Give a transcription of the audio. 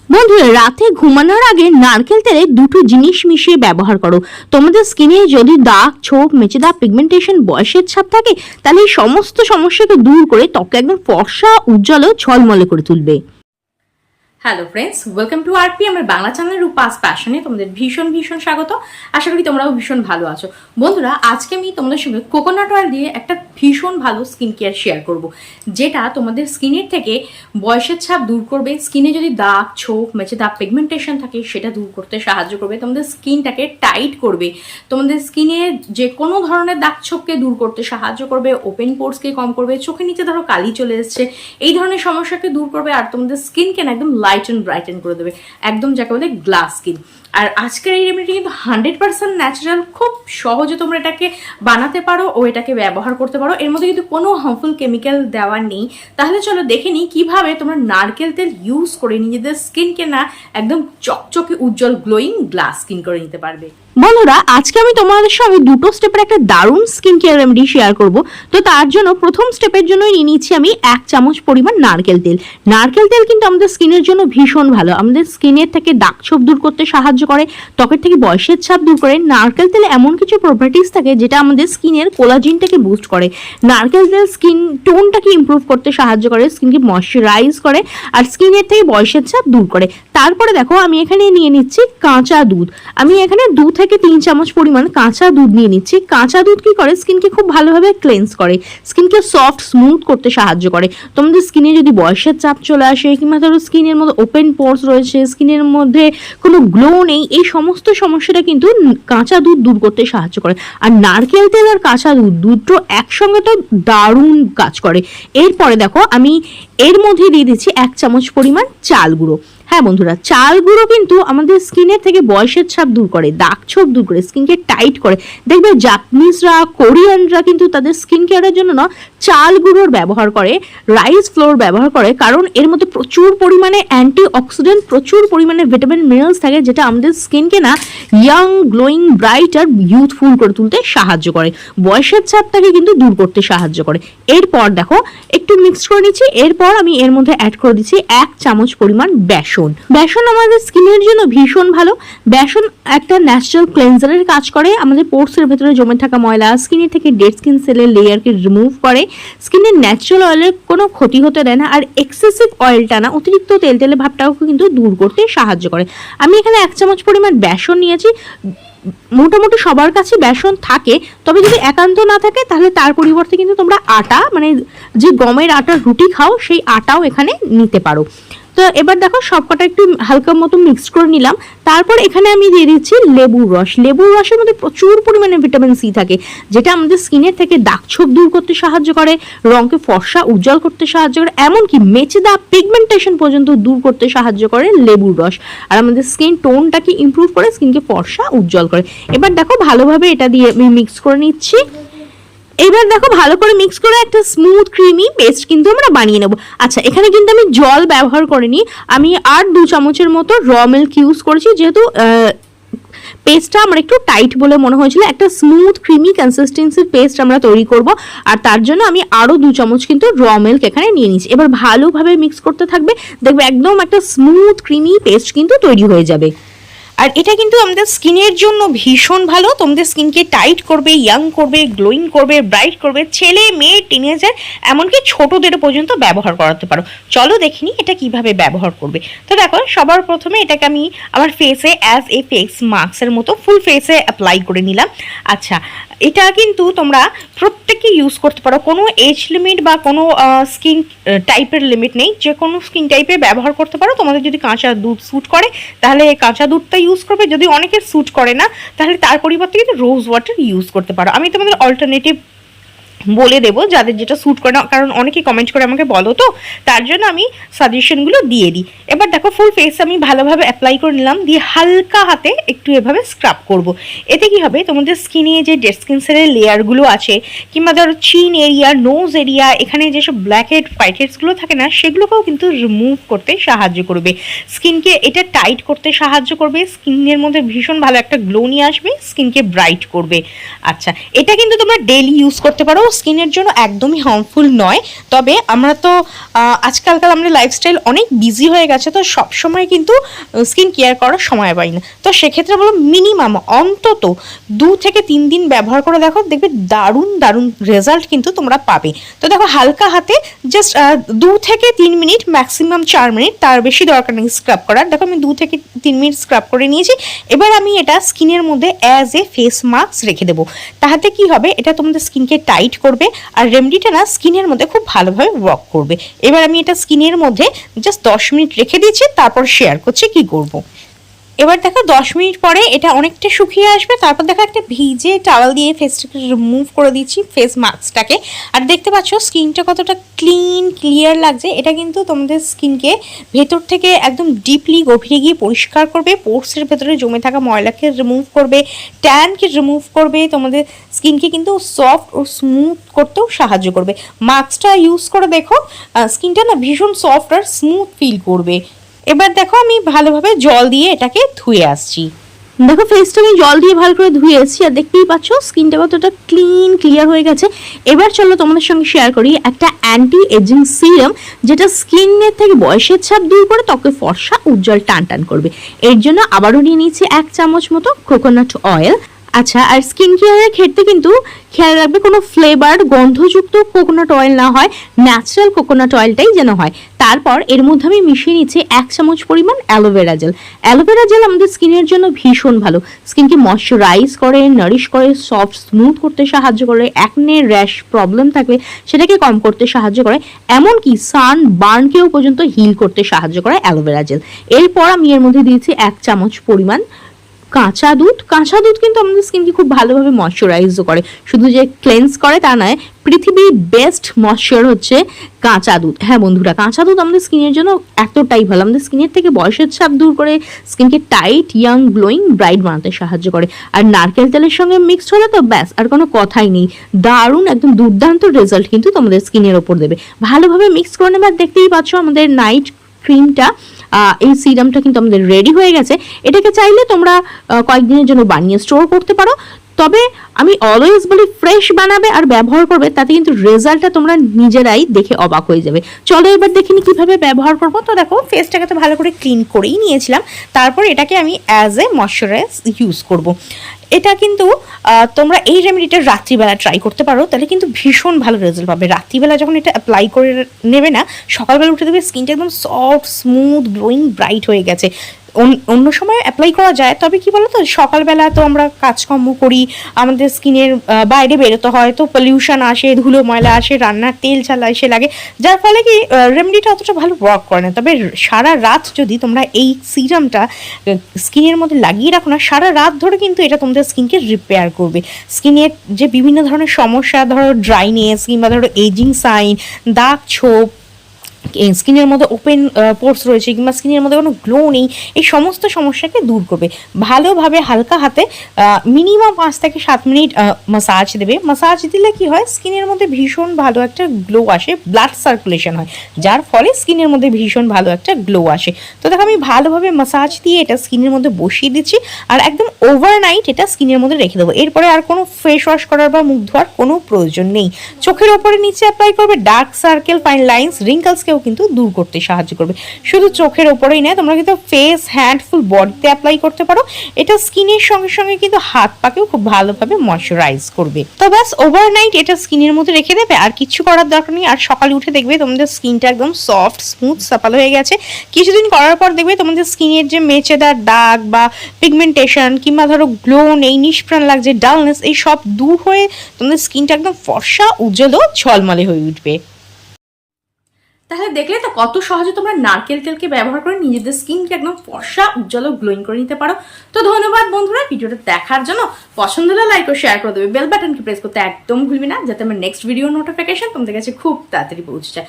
বন্ধুরা, রাতে ঘুমানোর আগে নারকেল তেলে দুটো জিনিস মিশিয়ে ব্যবহার করো। তোমাদের স্কিনে যদি দাগ, ছোপ, মেচেদাগ, পিগমেন্টেশন, বয়সের ছাপ থাকে, তাহলে এই সমস্ত সমস্যাকে দূর করে ত্বকে একদম ফর্সা, উজ্জ্বল ও ঝলমলে করে তুলবে। Hello friends, welcome to RP, আমার বাংলা চ্যানেল রূপাস প্যাশনে তোমাদের ভীষণ ভীষণ স্বাগত। আশা করি তোমরাও ভীষণ ভালো আছো। বন্ধুরা, আজকে আমি তোমাদের সঙ্গে কোকোনাট অয়েল দিয়ে একটা ভীষণ ভালো স্কিন কেয়ার শেয়ার করব, যেটা তোমাদের স্কিনের থেকে বয়সের ছাপ দূর করবে, স্কিনে যদি দাগ, ছোপ, মেচেদাগ, পিগমেন্টেশন থাকে সেটা দূর করতে সাহায্য করবে, তোমাদের স্কিনটাকে টাইট করবে, তোমাদের স্কিনের যে কোনো ধরনের দাগ ছোপকে দূর করতে সাহায্য করবে, ওপেন পোর্সকে কম করবে, চোখের নিচে ধরো কালি চলে এসছে এই ধরনের সমস্যাকে দূর করবে, আর তোমাদের স্কিনকে একদম লাইট এন্ড ব্রাইটেন করে দেবে, একদম যাকে বলে গ্লাস স্কিন। আর আজকের এই রেমেডিটা কিন্তু 100% ন্যাচারাল, খুব সহজে তোমরা এটাকে বানাতে পারো ও এটাকে ব্যবহার করতে পারো। এর মধ্যে কিন্তু কোনো হার্মফুল কেমিক্যাল দেওয়া নেই। তাহলে চলো দেখে নিই কিভাবে তোমরা নারকেল তেল ইউজ করে নিজেদের স্কিনকে না একদম চকচকে উজ্জ্বল গ্লোয়িং গ্লাস স্কিন করে নিতে পারবে। বন্ধুরা, আজকে আমি তোমাদের সঙ্গে দুটো স্টেপের একটা দারুণ স্কিন কেয়ার রেমেডি শেয়ার করব। তো তার জন্য প্রথম স্টেপের জন্য নিয়ে নিচ্ছি আমি 1 চামচ পরিমাণ নারকেল তেল। নারকেল তেল কিন্তু আমাদের স্কিনের জন্য ভীষণ ভালো, আমাদের স্কিনের থেকে দাগ ছোপ দূর করতে সাহায্য করে, ত্বকের থেকে বয়সের ছাপ দূর করে। নারকেল তেলে এমন কিছু প্রপার্টিস থাকে যেটা আমাদের স্কিনের কোলাজিনটাকে বুস্ট করে। নারকেল তেল স্কিন টোনটাকে ইমপ্রুভ করতে সাহায্য করে, স্কিনকে ময়শ্চারাইজ করে আর স্কিনের থেকে বয়সের ছাপ দূর করে। তারপরে দেখো, আমি এখানে নিয়ে নিচ্ছি কাঁচা দুধ। আমি এখানে 2 থেকে 3 চামচ পরিমাণ কাঁচা দুধ নিয়ে নিচ্ছি। কাঁচা দুধ কি করে, স্কিনকে খুব ভালোভাবে ক্লেন্স করে, স্কিনকে সফট স্মুথ করতে সাহায্য করে। তোমাদের স্কিনে যদি বয়সের চাপ চলে আসে, কিংবা ধরো স্কিনের মধ্যে ওপেন পোর্স রয়েছে, স্কিনের মধ্যে কোনো গ্লো নেই, এই সমস্ত সমস্যাটা কিন্তু কাঁচা দুধ দূর করতে সাহায্য করে। আর নারকেল তেল আর কাঁচা দুধ দুটো একসঙ্গে তো দারুণ কাজ করে। এরপরে দেখো, আমি এর মধ্যে দিয়ে দিচ্ছি 1 চামচ পরিমাণ চাল গুঁড়ো। হ্যাঁ বন্ধুরা, চাল গুঁড়ো কিন্তু আমাদের স্কিনের থেকে বয়সের ছাপ দূর করে, দাগ ছোপ দূর করে, স্কিনকে টাইট করে। দেখবে জাপানিজরা, কোরিয়ানরা কিন্তু তাদের স্কিন কেয়ারের জন্য না চাল গুঁড়োর ব্যবহার করে, রাইস ফ্লোর ব্যবহার করে, কারণ এর মধ্যে প্রচুর পরিমাণে অ্যান্টি অক্সিডেন্ট, প্রচুর পরিমাণে ভিটামিন মিনারেলস থাকে, যেটা আমাদের স্কিনকে না ইয়াং, গ্লোয়িং, ব্রাইট আর ইউথফুল করে তুলতে সাহায্য করে, বয়সের ছাপটাকে কিন্তু দূর করতে সাহায্য করে। এরপর দেখো, একটু মিক্স করে নিচ্ছি। এরপর আমি এর মধ্যে অ্যাড করে দিচ্ছি 1 চামচ পরিমাণ বেসন। বেসন আমাদের স্কিনের জন্য ভীষণ ভালো। বেসন একটা ন্যাচারাল ক্লেন্সারের কাজ করে, আমাদের পোর্সের ভেতরে জমে থাকা ময়লা, স্কিনের থেকে ডেড স্কিন সেলের লেয়ারকে রিমুভ করে, স্কিনের ন্যাচারাল অয়েলের কোনো ক্ষতি হতে দেয় না, আর এক্সেসিভ অয়েলটা না, অতিরিক্ত তেল তেলে ভাবটাও কিন্তু দূর করতে সাহায্য করে। আমি এখানে 1 চামচ পরিমাণ বেসন নিয়েছি। মোটামুটি সবার কাছে বেসন থাকে, তবে যদি একান্ত না থাকে তাহলে তার পরিবর্তে কিন্তু তোমরা আটা, মানে যে গমের আটার রুটি খাও সেই আটাও এখানে নিতে পারো। তো এবার দেখো, সবকটা একটু হালকা মতো মিক্স করে নিলাম। তারপর এখানে আমি দিয়ে দিচ্ছি লেবুর রস। লেবুর রসের মধ্যে প্রচুর পরিমাণে ভিটামিন সি থাকে, যেটা আমাদের স্কিনের থেকে দাগ ছোপ দূর করতে সাহায্য করে, রঙকে ফর্সা উজ্জ্বল করতে সাহায্য করে, এমনকি মেচেদাগ, পিগমেন্টেশন পর্যন্ত দূর করতে সাহায্য করে লেবুর রস। আর আমাদের স্কিন টোনটাকে ইমপ্রুভ করে, স্কিনকে ফর্সা উজ্জ্বল করে। এবার দেখো, ভালোভাবে এটা দিয়ে আমি মিক্স করে নিচ্ছি। এবার দেখো, ভালো করে মিক্স করে একটা স্মুথ ক্রিমি পেস্ট কিন্তু আমরা বানিয়ে নেব। আচ্ছা, এখানে কিন্তু আমি জল ব্যবহার করিনি, আমি আর 2 চামচের মতো র মিল্ক ইউজ করেছি, যেহেতু পেস্টটা আমার একটু টাইট বলে মনে হয়েছিল। একটা স্মুথ ক্রিমি কনসিস্টেন্সির পেস্ট আমরা তৈরি করব, আর তার জন্য আমি আরও 2 চামচ কিন্তু র মিল্ক এখানে নিয়ে নিচ্ছি। এবার ভালোভাবে মিক্স করতে থাকবে, দেখবে একদম একটা স্মুথ ক্রিমি পেস্ট কিন্তু তৈরি হয়ে যাবে। আর এটা কিন্তু আমাদের স্কিনের জন্য ভীষণ ভালো, তোমাদের স্কিনকে টাইট করবে, ইয়াং করবে, গ্লোয়িং করবে, ব্রাইট করবে, ছেলে মেয়ে, টিনেজার, এমনকি ছোটদের পর্যন্ত ব্যবহার করাতে পারো। চলো দেখিনি এটা কিভাবে ব্যবহার করবে। তো দেখো, সবার প্রথমে এটাকে আমি আমার ফেসে অ্যাজ এ ফেস মাস্কের মতো ফুল ফেসে অ্যাপ্লাই করে নিলাম। আচ্ছা, এটা কিন্তু তোমরা প্রত্যেকে ইউজ করতে পারো, কোনো এজ লিমিট বা কোনো স্কিন টাইপের লিমিট নেই, যে কোনো স্কিন টাইপে ব্যবহার করতে পারো। তোমাদের যদি কাঁচা দুধ স্যুট করে তাহলে কাঁচা দুধটা ইউজ করবে, যদি অনেকের স্যুট করে না তাহলে তার পরিবর্তে কিন্তু রোজ ওয়াটার ইউজ করতে পারো। আমি তোমাদের অল্টারনেটিভ বলে দেবো যাদের যেটা স্যুট করে না, কারণ অনেকে কমেন্ট করে আমাকে বলো, তো তার জন্য আমি সাজেশনগুলো দিয়ে দিই। এবার দেখো, ফুল ফেস আমি ভালোভাবে অ্যাপ্লাই করে নিলাম, দিয়ে হালকা হাতে একটু এভাবে স্ক্রাব করব। এতে কি হবে, তোমাদের স্কিনে যে ডেড স্কিন সেলের লেয়ারগুলো আছে, কিংবা ধরো চিন এরিয়া, নোজ এরিয়া, এখানে যেসব ব্ল্যাক হেড, হোয়াইট হেডসগুলো থাকে না, সেগুলোকেও কিন্তু রিমুভ করতে সাহায্য করবে, স্কিনকে এটা টাইট করতে সাহায্য করবে, স্কিনের মধ্যে ভীষণ ভালো একটা গ্লো নিয়ে আসবে, স্কিনকে ব্রাইট করবে। আচ্ছা, এটা কিন্তু তোমরা ডেইলি ইউজ করতে পারো, স্কিনের জন্য একদমই হার্মফুল নয়। তবে আমরা তো আজকালকার আমাদের লাইফস্টাইল অনেক বিজি হয়ে গেছে, তো সবসময় কিন্তু স্কিন কেয়ার করার সময় পাই না। তো সেক্ষেত্রে বলো মিনিমাম অন্তত 2 থেকে 3 দিন ব্যবহার করে দেখো, দেখবে দারুণ দারুণ রেজাল্ট কিন্তু তোমরা পাবে। তো দেখো হালকা হাতে জাস্ট 2 থেকে 3 মিনিট, ম্যাক্সিমাম 4 মিনিট, তার বেশি দরকার নেই স্ক্রাব করার। দেখো আমি 2 থেকে 3 মিনিট স্ক্রাব করে নিয়েছি। এবার আমি এটা স্কিনের মধ্যে অ্যাজ এ ফেস মাস্ক রেখে দেবো। তাহাতে কি হবে, এটা তোমাদের স্কিনকে টাইট করবে আর রেমেডিটা না স্কিনের মধ্যে খুব ভালোভাবে ওয়ার্ক করবে। এবার আমি এটা স্কিনের মধ্যে জাস্ট 10 মিনিট রেখে দিচ্ছি, তারপর শেয়ার করছি কি করব। এবার দেখো 10 মিনিট পরে এটা অনেকটা শুকিয়ে আসবে। তারপর দেখো একটা ভিজে টাওয়াল দিয়ে ফেসটাকে রিমুভ করে দিচ্ছি, ফেস মাস্কটাকে। আর দেখতে পাচ্ছ স্কিনটা কতটা ক্লিন ক্লিয়ার লাগছে। এটা কিন্তু তোমাদের স্কিনকে ভেতর থেকে একদম ডিপলি গভীরে গিয়ে পরিষ্কার করবে, পোর্সের ভেতরে জমে থাকা ময়লাকে রিমুভ করবে, ট্যানকে রিমুভ করবে, তোমাদের স্কিনকে কিন্তু সফট ও স্মুথ করতেও সাহায্য করবে। মাস্কটা ইউজ করে দেখো স্কিনটা না ভীষণ সফট আর স্মুথ ফিল করবে। এবার দেখো আমি ভালোভাবে জল দিয়ে এটাকে ধুয়ে আসছি। দেখো ফেসটা আমি জল দিয়ে ভালো করে ধুয়ে এসেছি, আর দেখতেই পাচ্ছ স্কিনটা কতটা ক্লিন ক্লিয়ার হয়ে গেছে। এবার চলো তোমাদের সঙ্গে শেয়ার করি একটা অ্যান্টি এজিং সিরাম, যেটা স্কিনের থেকে বয়সের ছাপ দূর করে ত্বকে ফর্সা উজ্জ্বল টান টান করবে। এর জন্য আবারও নিয়ে নিচ্ছি 1 চামচ মতো কোকোনাট অয়েল। আচ্ছা, আর স্কিন কেয়ারের ক্ষেত্রে কিন্তু খেয়াল রাখবে কোনো ফ্লেভার গন্ধযুক্ত কোকোনাট অয়েল না হয়, ন্যাচারাল কোকোনাট অয়েলটাই যেন হয়। তারপর এর মধ্যে আমি মিশিয়ে নিচ্ছি 1 চামচ পরিমাণ অ্যালোভেরা জেল। অ্যালোভেরা জেল আমাদের স্কিনের জন্য ভীষণ ভালো, স্কিনকে ময়শ্চারাইজ করে, নারিশ করে, সফট স্মুথ করতে সাহায্য করে, অ্যাকনে র্যাশ প্রবলেম থাকলে সেটাকে কম করতে সাহায্য করে, এমনকি সান বার্নকেও পর্যন্ত হিল করতে সাহায্য করে অ্যালোভেরা জেল। এরপর আমি এর মধ্যে দিয়েছি 1 চামচ পরিমাণ কাঁচা দুধ। কাঁচা দুধ কিন্তু আমাদের স্কিনকে খুব ভালোভাবে ময়শ্চারাইজও করে, শুধু যে ক্লেন্স করে তা নয়, পৃথিবীর বেস্ট ময়শ্চার হচ্ছে কাঁচা দুধ। হ্যাঁ বন্ধুরা, কাঁচা দুধ আমাদের স্কিনের জন্য এতটাই ভালো, আমাদের স্কিনের থেকে বয়সের ছাপ দূর করে স্কিনকে টাইট, ইয়াং, গ্লোয়িং, ব্রাইট বানাতে সাহায্য করে। আর নারকেল তেলের সঙ্গে মিক্সড হলে তো ব্যাস আর কোনো কথাই নেই, দারুণ একদম দুর্দান্ত রেজাল্ট কিন্তু তোমাদের স্কিনের ওপর দেবে। ভালোভাবে মিক্স করে নেবে। দেখতেই পাচ্ছ আমাদের নাইট ক্রিমটা, এই সিরামটা কিন্তু আমাদের রেডি হয়ে গেছে। এটাকে চাইলে তোমরা কয়েকদিনের জন্য বানিয়ে স্টোর করতে পারো। তবে আমি অলওয়েজ বলি ফ্রেশ বানাবে আর ব্যবহার করবে, তাতে কিন্তু রেজাল্টটা তোমরা নিজেরাই দেখে অবাক হয়ে যাবে। চলো এবার দেখিনি কিভাবে ব্যবহার করবো। তো দেখো ফেসটাকে তো ভালো করে ক্লিন করেই নিয়েছিলাম, তারপর এটাকে আমি অ্যাজ এ ময়শ্চারাইজ ইউজ করব। এটা কিন্তু তোমরা এই রেমেডিটা রাত্রিবেলা ট্রাই করতে পারো, তাহলে কিন্তু ভীষণ ভালো রেজাল্ট পাবে। রাত্রিবেলা যখন এটা অ্যাপ্লাই করে নেবে না, সকালবেলা উঠে দেবে স্কিনটা একদম সফট, স্মুথ, গ্লোয়িং, ব্রাইট হয়ে গেছে। অন্য সময় অ্যাপ্লাই করা যায়, তবে কি বলো তো সকালবেলা তো আমরা কাজকর্ম করি, আমাদের স্কিনের বাইরে বেরোতে হয়, তো পলিউশন আসে, ধুলো ময়লা আসে, রান্নার তেল ছালা এসে লাগে, যার ফলে কি রেমেডিটা অতটা ভালো ওয়ার্ক করে না। তবে সারা রাত যদি তোমরা এই সিরামটা স্কিনের মধ্যে লাগিয়ে রাখো না, সারা রাত ধরে কিন্তু এটা তোমাদের স্কিনকে রিপেয়ার করবে। স্কিনের যে বিভিন্ন ধরনের সমস্যা, ধরো ড্রাইনেস কিংবা ধরো এজিং সাইন, দাগ ছোপ, স্কিনের মধ্যে ওপেন পোর্স রয়েছে কিংবা স্কিনের মধ্যে কোনো গ্লো নেই, এই সমস্ত সমস্যাকে দূর করবে। ভালোভাবে হালকা হাতে মিনিমাম 5 থেকে 7 মিনিট মাসাজ দেবে। মাসাজ দিলে কি হয়, স্কিনের মধ্যে ভীষণ ভালো একটা গ্লো আসে, ব্লাড সার্কুলেশন হয়, যার ফলে স্কিনের মধ্যে ভীষণ ভালো একটা গ্লো আসে। তো দেখো আমি ভালোভাবে মাসাজ দিয়ে এটা স্কিনের মধ্যে বসিয়ে দিচ্ছি, আর একদম ওভারনাইট এটা স্কিনের মধ্যে রেখে দেবো। এরপরে আর কোনো ফেস ওয়াশ করার বা মুখ ধোয়ার কোনো প্রয়োজন নেই। চোখের ওপরে নিচে অ্যাপ্লাই করবে, ডার্ক সার্কেল, ফাইন লাইন্স, রিঙ্কলসকেও কিন্তু দূর করতে সাহায্য করবে। শুধু চোখের ওপরেই নয়, তোমরা কিন্তু ফেস, হ্যান্ড, ফুল বডিতে অ্যাপ্লাই করতে পারো। এটা স্কিনের সঙ্গে সঙ্গে কিন্তু হাত পাকেও খুব ভালোভাবে ময়শ্চারাইজ করবে। তো ব্যাস ওভারনাইট এটা স্কিনের মধ্যে রেখে দেবে, আর কিছু করার দরকার নেই। আর সকালে উঠে দেখবে তোমাদের স্কিনটা একদম সফট, স্মুথ, সাপাল হয়ে গেছে। কিছুদিন করার পর দেখবে তোমাদের স্কিনের যে মেচেদার দাগ বা পিগমেন্টেশন কিংবা ধরো গ্লো নেই, নিষ্প্রাণ লাগছে, ডালনেস, এই সব দূর হয়ে তোমাদের স্কিনটা একদম ফর্সা, উজ্জ্বল ও ঝলমলে হয়ে উঠবে। তাহলে দেখলে তো কত সহজে তোমরা নারকেল তেলকে ব্যবহার করে নিজেদের স্কিনকে একদম ফর্সা, উজ্জ্বল ও গ্লোয়িং করে নিতে পারো। তো ধন্যবাদ বন্ধুরা ভিডিওটা দেখার জন্য। পছন্দ হলে লাইক ও শেয়ার করে দেবে, বেল বাটনকে প্রেস করতে একদম ভুলবি না, যাতে আমার নেক্সট ভিডিও নোটিফিকেশন তোমাদের কাছে খুব তাড়াতাড়ি পৌঁছে যায়।